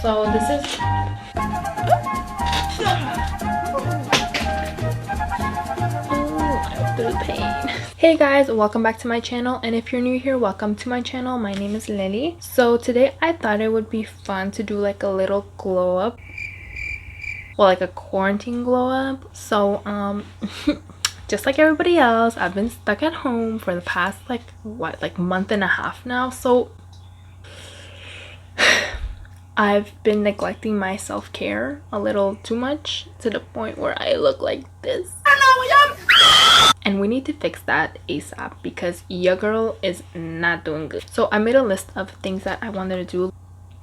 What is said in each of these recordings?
So this is pain. Hey guys, welcome back to my channel, and if you're new here, welcome to my channel. My name is Lily. So today I thought it would be fun to do like a little glow up, well, like a quarantine glow up. So just like everybody else, I've been stuck at home for the past like month and a half now. So I've been neglecting my self-care a little too much, to the point where I look like this. And we need to fix that ASAP because your girl is not doing good. So I made a list of things that I wanted to do.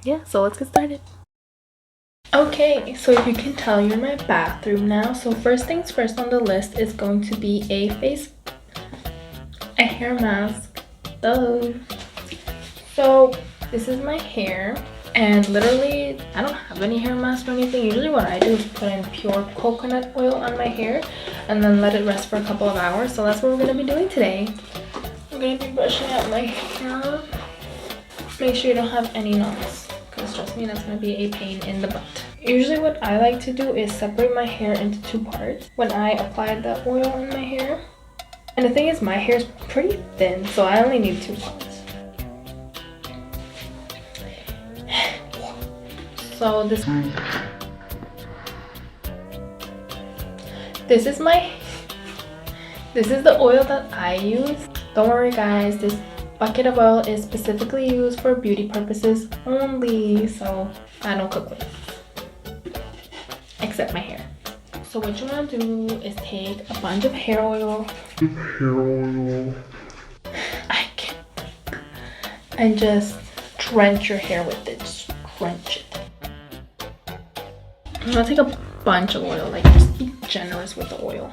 Yeah, so let's get started. Okay, so if you can tell, you're in my bathroom now. So first things first on the list is going to be a hair mask. Oh. So this is my hair. And literally, I don't have any hair mask or anything. Usually what I do is put in pure coconut oil on my hair and then let it rest for a couple of hours. So that's what we're going to be doing today. I'm going to be brushing out my hair. Make sure you don't have any knots, because trust me, that's going to be a pain in the butt. Usually what I like to do is separate my hair into two parts when I apply the oil on my hair. And the thing is, my hair is pretty thin, so I only need two parts. So this is the oil that I use. Don't worry guys, this bucket of oil is specifically used for beauty purposes only, so I don't cook with it, except my hair. So what you want to do is take a bunch of hair oil. And just drench your hair with it. Just drench it. You want to take a bunch of oil, like just be generous with the oil.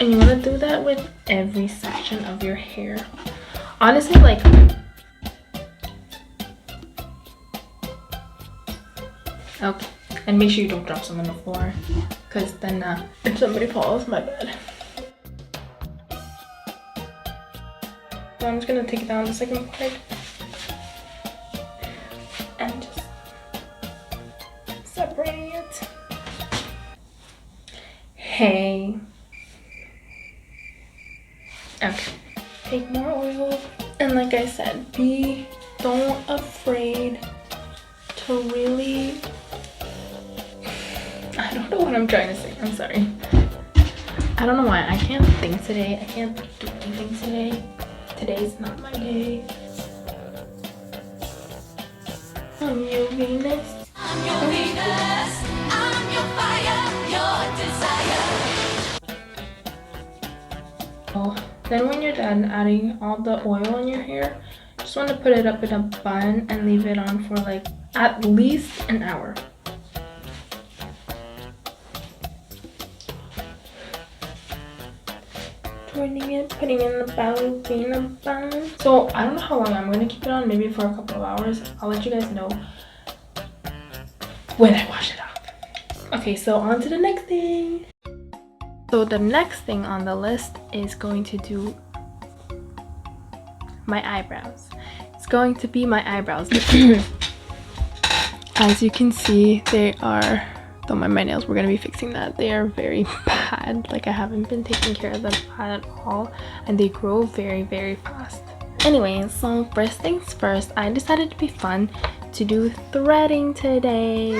And you want to do that with every section of your hair. Honestly, like, okay. And make sure you don't drop some on the floor, because then if somebody falls, my bad. So I'm just going to take down the second part and just separating it. Hey. Okay. Take more oil. And like I said, don't afraid to really, I don't know what I'm trying to say. I'm sorry. I don't know why. I can't think today. I can't do anything today. Today's not my day. I'm your Venus. I'm your Venus. I'm your fire, your desire. Oh, then when you're done adding all the oil in your hair, just want to put it up in a bun and leave it on for like at least an hour. Turning it, putting in the ballerina bun. So I don't know how long I'm going to keep it on, maybe for a couple of hours. I'll let you guys know when I wash it off. Okay, so on to the next thing. So the next thing on the list is going to do my eyebrows. It's going to be my eyebrows. As you can see, they are, don't mind my nails, we're going to be fixing that. They are very bad. Like, I haven't been taking care of them at all, and they grow very, very fast. Anyway, so first things first, I decided to be fun to do threading today.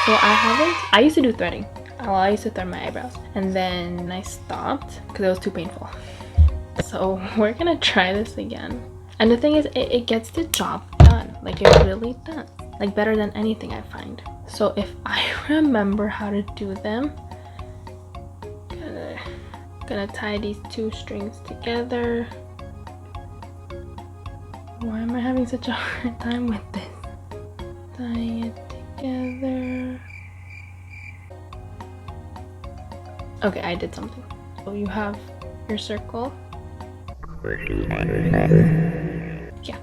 So I used to do threading. I used to thread my eyebrows, and then I stopped because it was too painful. So we're gonna try this again. And the thing is, it gets the job done. Like, it really does. Like, better than anything, I find. So if I remember how to do them, gonna tie these two strings together. Why am I having such a hard time with this? Tie it together. Okay, I did something. So you have your circle. Yeah.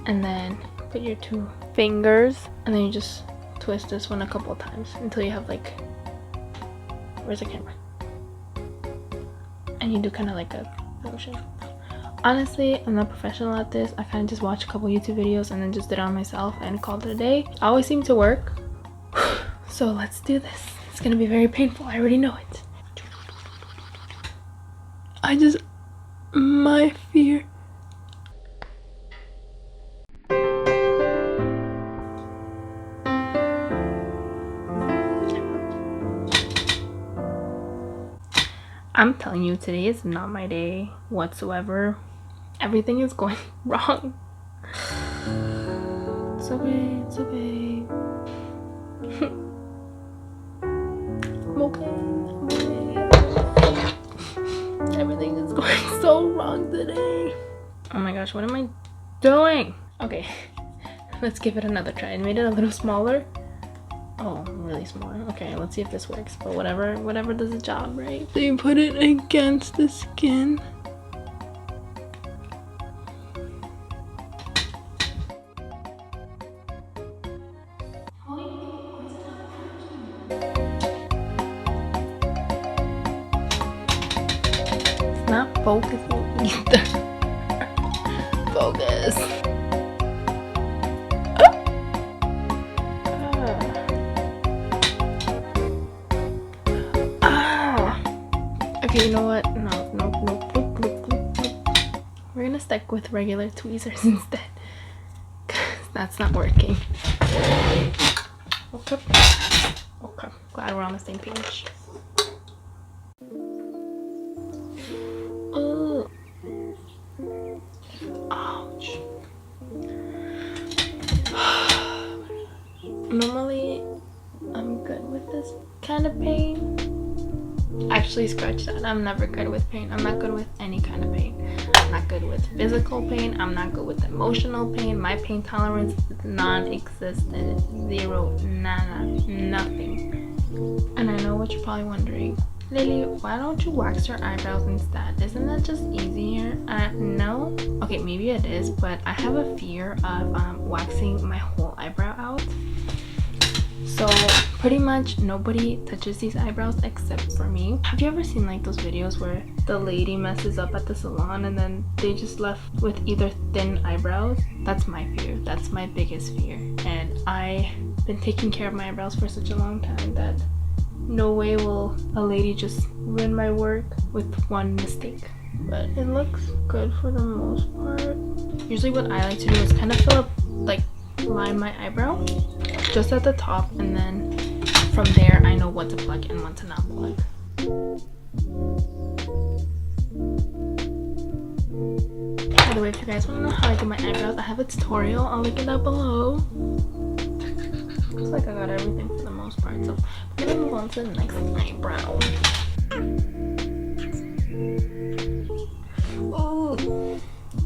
And then put your two fingers, and then you just twist this one a couple of times until you have like, where's the camera? And you do kind of like a motion. Honestly, I'm not professional at this. I kind of just watch a couple YouTube videos and then just did it on myself and called it a day. I always seem to work. So let's do this. It's gonna be very painful. I already know it. My fear. I'm telling you, today is not my day whatsoever. Everything is going wrong. It's okay, it's okay. I'm okay, I'm okay. Everything is going so wrong today. Oh my gosh, what am I doing? Okay, let's give it another try. I made it a little smaller. Oh, really small. Okay, let's see if this works. But whatever does the job, right? So you put it against the skin. It's not focusing either. Focus. Okay, you know what? No. We're gonna stick with regular tweezers instead. Cause that's not working. Okay. Glad we're on the same page. Oh. Ouch. Normally, I'm good with this kind of pain. Actually, scratch that. I'm never good with pain. I'm not good with any kind of pain. I'm not good with physical pain. I'm not good with emotional pain. My pain tolerance is non-existent. Zero, nada, nothing. And I know what you're probably wondering. Lily, why don't you wax your eyebrows instead? Isn't that just easier? No. Okay, maybe it is, but I have a fear of waxing my whole eyebrow out. So pretty much nobody touches these eyebrows except for me. Have you ever seen like those videos where the lady messes up at the salon and then they just left with either thin eyebrows? That's my fear. That's my biggest fear. And I've been taking care of my eyebrows for such a long time that no way will a lady just ruin my work with one mistake. But it looks good for the most part. Usually what I like to do is kind of fill up, like line my eyebrow just at the top, and then from there I know what to plug and what to not plug. By the way, if you guys want to know how I do my eyebrows, I have a tutorial. I'll link it down below. Looks like I got everything for the most part, so I'm gonna move on to the next eyebrow. Oh,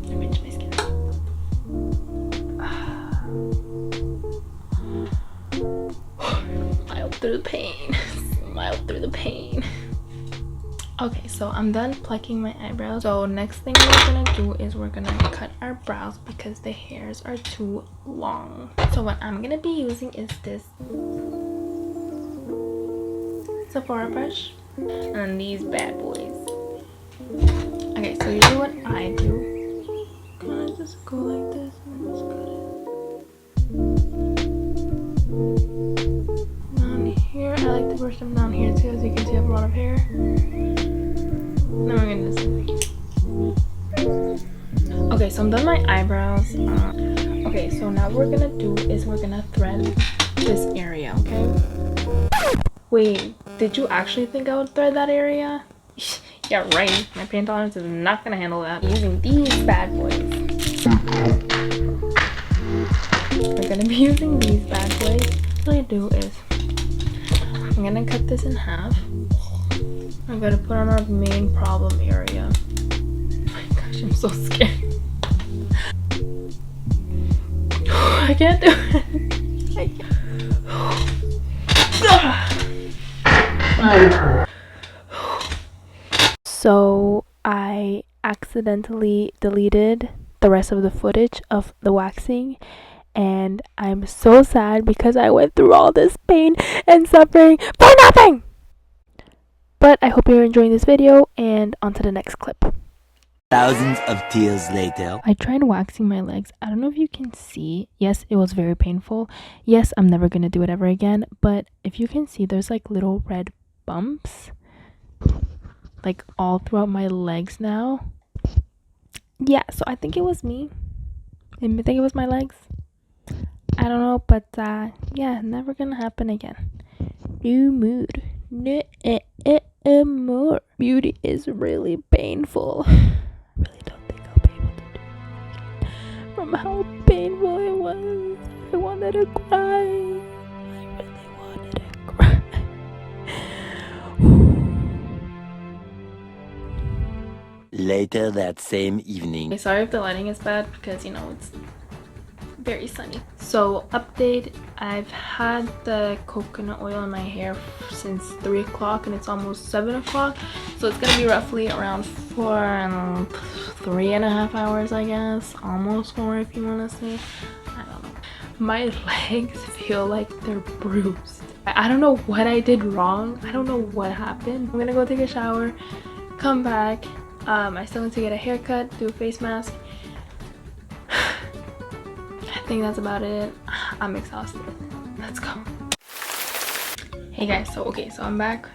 I pinched my skin. Smile through the pain. Smile through the pain. Okay, so I'm done plucking my eyebrows. So next thing we're gonna do is we're gonna cut our brows because the hairs are too long. So what I'm gonna be using is this Sephora brush and these bad boys. Okay, so usually what I do, kind of just go like this and just cut it. Down here, I like to brush them down here too. As you can see, I have a lot of hair. Then we're gonna do this. Okay, so I'm done my eyebrows. Okay, so now what we're gonna do is we're gonna thread this area, okay? Wait, did you actually think I would thread that area? Yeah, right. My pain tolerance is not gonna handle that. I'm using these bad boys. We're gonna be using these bad boys. What I do is I'm gonna cut this in half. I'm gonna put on our main problem area. Oh my gosh, I'm so scared. I can't do it. I can't. So I accidentally deleted the rest of the footage of the waxing, and I'm so sad because I went through all this pain and suffering for nothing. But I hope you're enjoying this video, and on to the next clip. Thousands of tears later. I tried waxing my legs. I don't know if you can see. Yes, it was very painful. Yes, I'm never gonna do it ever again. But if you can see, there's like little red bumps like all throughout my legs now. Yeah, so I think it was me. I think it was my legs. I don't know, but yeah, never gonna happen again. New mood. No more. Beauty is really painful. I really don't think I'll be able to do it from how painful it was. I wanted to cry. I really wanted to cry. Later that same evening. Sorry if the lighting is bad because you know it's very sunny. So update, I've had the coconut oil in my hair since 3 o'clock and it's almost 7 o'clock, so it's gonna be roughly around 3.5 hours, I guess, almost 4 if you want to say. I don't know, my legs feel like they're bruised. I don't know what I did wrong. I don't know what happened. I'm gonna go take a shower, come back. I still need to get a haircut, do a face mask. I think that's about it. I'm exhausted. Let's go. Hey guys, so I'm back.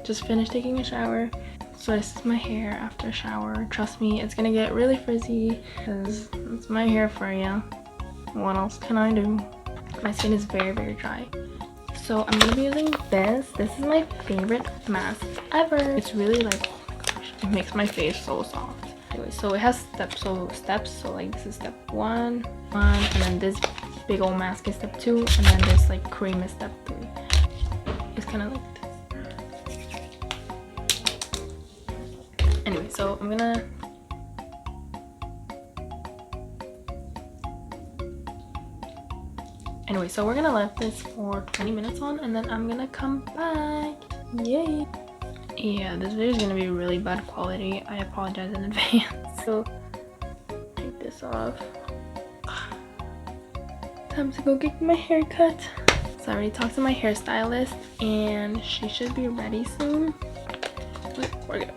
Just finished taking a shower. So this is my hair after a shower. Trust me, it's gonna get really frizzy because it's my hair for you. What else can I do? My skin is very, very dry. So I'm gonna be using this. This is my favorite mask ever. It's really like, oh my gosh, it makes my face so soft. Anyway, so it has steps, so like this is step one, and then this big old mask is step 2, and then this like cream is step 3. It's kind of like this. Anyway, so I'm gonna we're gonna let this for 20 minutes on, and then I'm gonna come back. Yay! Yeah, this video is gonna be really bad quality. I apologize in advance. So take this off. Time to go get my hair cut. So I already talked to my hairstylist and she should be ready soon. We're good.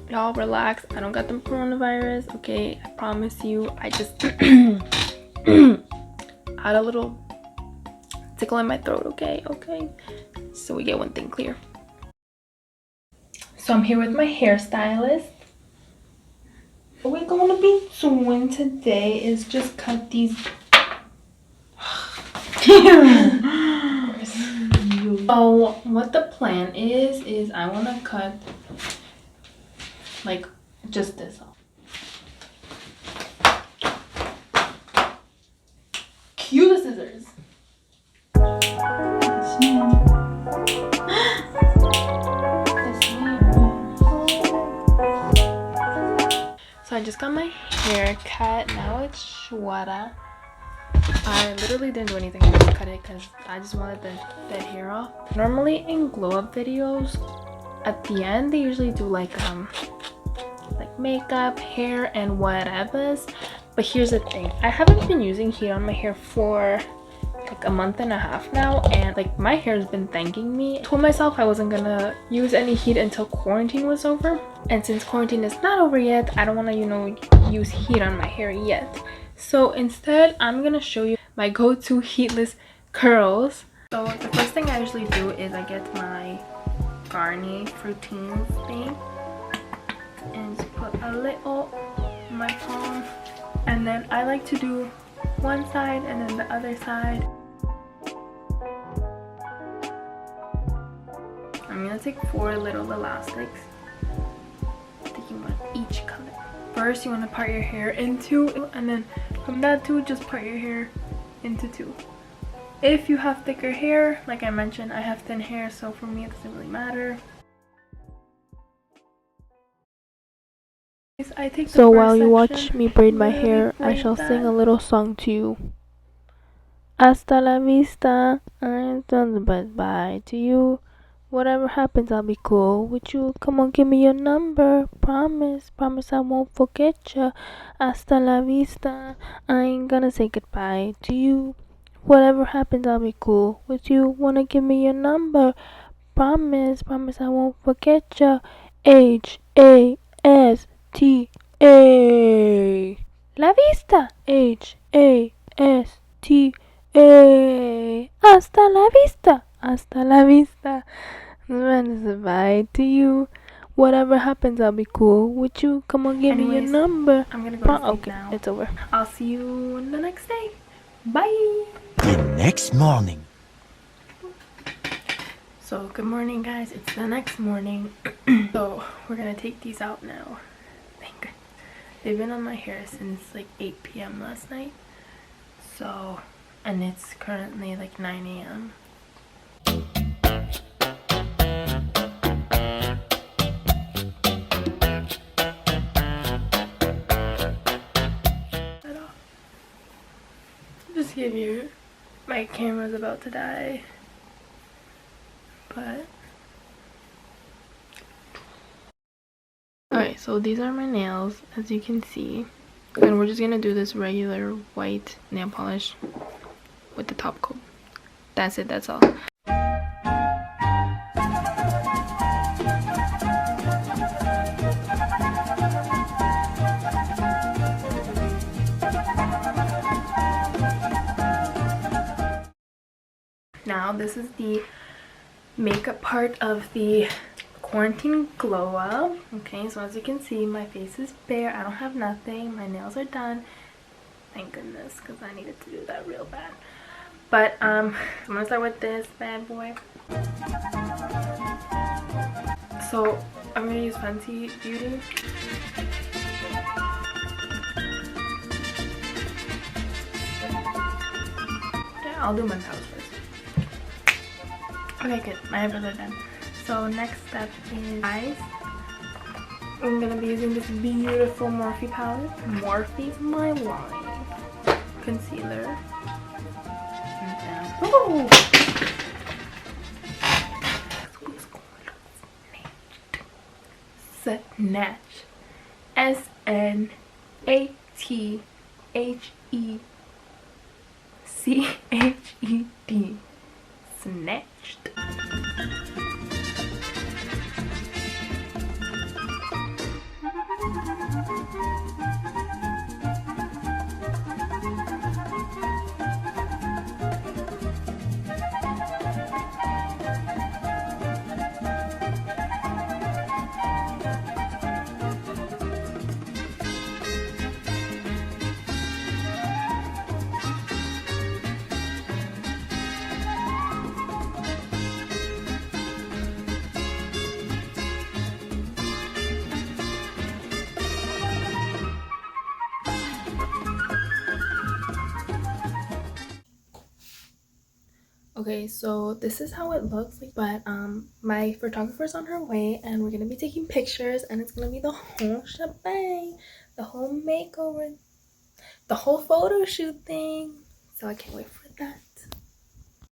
Y'all relax. I don't got the coronavirus, okay? I promise you. I just had a little tickle in my throat, okay? So we get one thing clear. So I'm here with my hairstylist. What we're going to be doing today is just cut these. So what the plan is I want to cut like just this off. Cue the scissors. So I just got my hair cut. Now it's shwara. I literally didn't do anything. I just cut it because I just wanted the hair off. Normally in glow up videos, at the end they usually do like makeup, hair, and whatever's. But here's the thing, I haven't been using heat on my hair for like a month and a half now, and like my hair has been thanking me. I told myself I wasn't gonna use any heat until quarantine was over, and since quarantine is not over yet, I don't want to, you know, use heat on my hair yet. So instead I'm gonna show you my go-to heatless curls. So the first thing I usually do is I get my Garnier Fruitines thing and just put a little on my palm, and then I like to do one side and then the other side. I'm gonna take 4 little elastics, taking one each color. First you want to part your hair in 2, and then from that 2 just part your hair into 2. If you have thicker hair, like I mentioned, I have thin hair, so for me it doesn't really matter. I take so while you watch me braid my hair, I shall sing a little song to you. Hasta la vista, I'm done, but bye to you. Whatever happens, I'll be cool with you. Come on, give me your number. Promise I won't forget ya. Hasta la vista, I ain't gonna say goodbye to you. Whatever happens, I'll be cool with you. Wanna give me your number? promise, promise I won't forget ya. Hasta. La vista. Hasta. Hasta la vista. Hasta la vista. Bye to you. Whatever happens, I'll be cool with you. Come on, give me your number. I'm gonna go to sleep now. It's over. I'll see you the next day. Bye. The next morning. So good morning, guys. It's the next morning. So we're gonna take these out now. Thank God. They've been on my hair since like 8 p.m. last night. So, and it's currently like 9 a.m. Just give you, my camera's about to die, but alright, so these are my nails, as you can see, and we're just gonna do this regular white nail polish with the top coat. That's it, that's all. Now this is the makeup part of the quarantine glow up. Okay, so as you can see, my face is bare. I don't have nothing. My nails are done. Thank goodness, because I needed to do that real bad. But I'm gonna start with this bad boy. So I'm gonna use Fenty Beauty. Okay, I'll do my brows first. Okay, good. My eyebrows are done. So next step is eyes. I'm gonna be using this beautiful Morphe palette. Morphe's my line. Concealer. Oh! Snatch. SNATHECHED. Snatched. Okay, so this is how it looks like, but my photographer's on her way and we're gonna be taking pictures and it's gonna be the whole shebang, the whole makeover, the whole photo shoot thing. So I can't wait for that.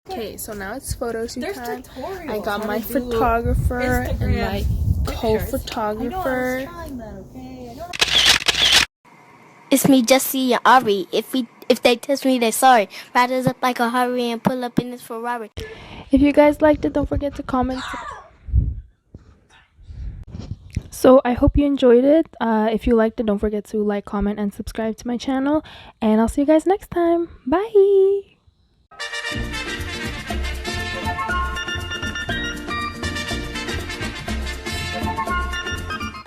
Okay, so now it's photo shoot time. I got my photographer and my co-photographer. It's me, Jesse and Ari. If they test me, they sorry. Riders up like a hurry and pull up in this Ferrari. If you guys liked it, don't forget to comment. So I hope you enjoyed it. If you liked it, don't forget to like, comment, and subscribe to my channel. And I'll see you guys next time. Bye!